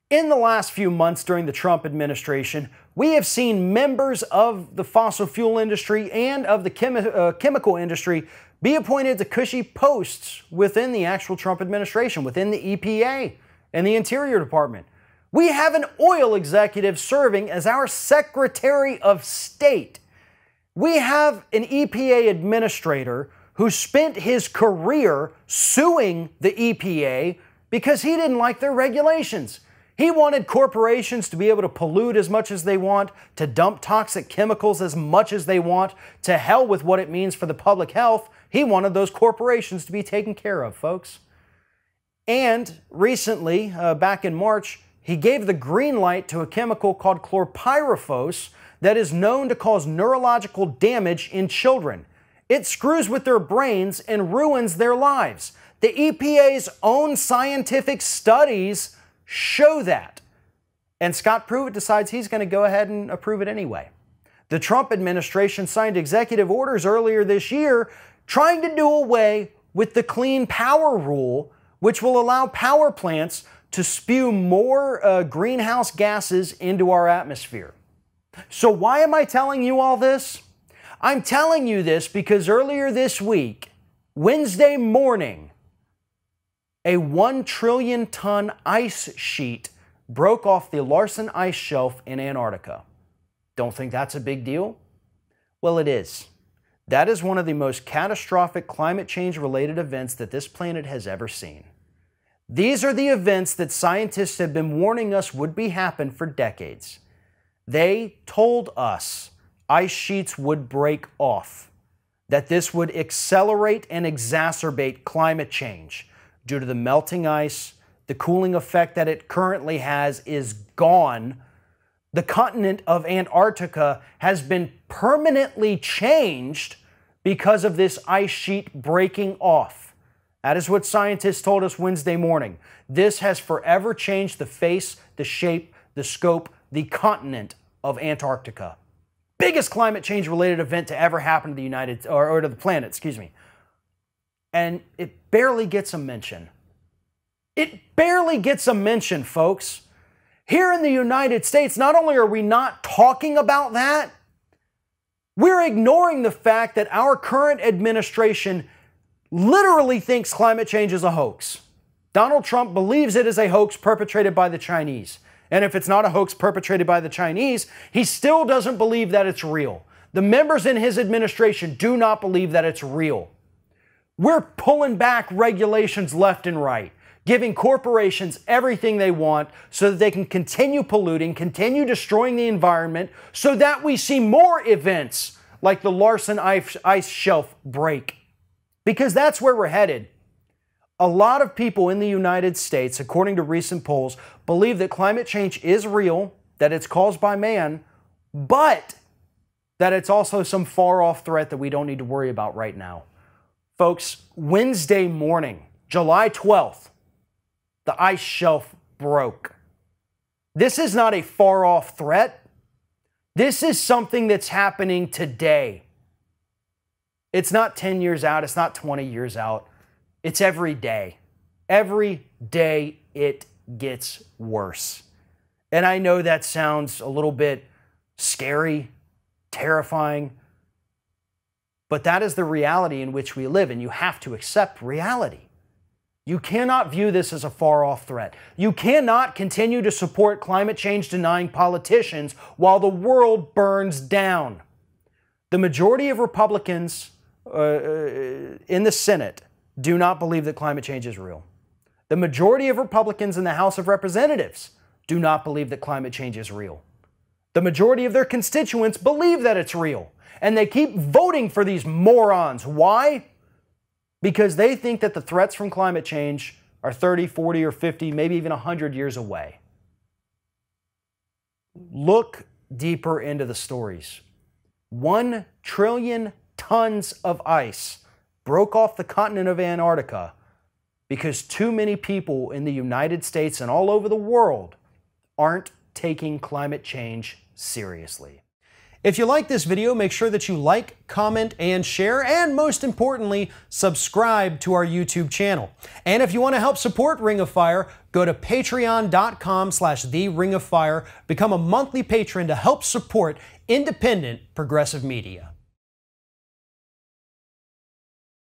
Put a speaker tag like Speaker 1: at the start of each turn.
Speaker 1: In the last few months during the Trump administration, we have seen members of the fossil fuel industry and of the chemical industry be appointed to cushy posts within the actual Trump administration, within the EPA and the Interior Department. We have an oil executive serving as our Secretary of State. We have an EPA administrator who spent his career suing the EPA because he didn't like their regulations. He wanted corporations to be able to pollute as much as they want, to dump toxic chemicals as much as they want, to hell with what it means for the public health. He wanted those corporations to be taken care of, folks. And recently, back in March, he gave the green light to a chemical called chlorpyrifos that is known to cause neurological damage in children. It screws with their brains and ruins their lives. The EPA's own scientific studies show that. And Scott Pruitt decides he's going to go ahead and approve it anyway. The Trump administration signed executive orders earlier this year trying to do away with the Clean Power Rule, which will allow power plants to spew more greenhouse gases into our atmosphere. So why am I telling you all this? I'm telling you this because earlier this week, Wednesday morning, a 1 trillion ton ice sheet broke off the Larsen Ice Shelf in Antarctica. Don't think that's a big deal? Well, it is. That is one of the most catastrophic climate change related events that this planet has ever seen. These are the events that scientists have been warning us would be happen for decades. They told us ice sheets would break off, that this would accelerate and exacerbate climate change. Due to the melting ice, the cooling effect that it currently has is gone. The continent of Antarctica has been permanently changed because of this ice sheet breaking off. That is what scientists told us Wednesday morning. This has forever changed the face, the shape, the scope, the continent of Antarctica. Biggest climate change related event to ever happen to the to the planet, excuse me. And it barely gets a mention. It barely gets a mention, folks. Here in the United States, not only are we not talking about that, we're ignoring the fact that our current administration literally thinks climate change is a hoax. Donald Trump believes it is a hoax perpetrated by the Chinese. And if it's not a hoax perpetrated by the Chinese, he still doesn't believe that it's real. The members in his administration do not believe that it's real. We're pulling back regulations left and right, giving corporations everything they want so that they can continue polluting, continue destroying the environment, so that we see more events like the Larsen Ice Shelf break. Because that's where we're headed. A lot of people in the United States, according to recent polls, believe that climate change is real, that it's caused by man, but that it's also some far-off threat that we don't need to worry about right now. Folks, Wednesday morning, July 12th, the ice shelf broke. This is not a far-off threat. This is something that's happening today. It's not 10 years out. It's not 20 years out. It's every day. Every day it gets worse. And I know that sounds a little bit scary, terrifying, but that is the reality in which we live, and you have to accept reality. You cannot view this as a far-off threat. You cannot continue to support climate change-denying politicians while the world burns down. The majority of Republicans in the Senate do not believe that climate change is real. The majority of Republicans in the House of Representatives do not believe that climate change is real. The majority of their constituents believe that it's real, and they keep voting for these morons. Why? Because they think that the threats from climate change are 30, 40, or 50, maybe even 100 years away. Look deeper into the stories. 1 trillion tons of ice broke off the continent of Antarctica because too many people in the United States and all over the world aren't taking climate change seriously. If you like this video, make sure that you like, comment, and share, and most importantly, subscribe to our YouTube channel. And if you want to help support Ring of Fire, go to patreon.com/TheRingOfFire, become a monthly patron to help support independent progressive media.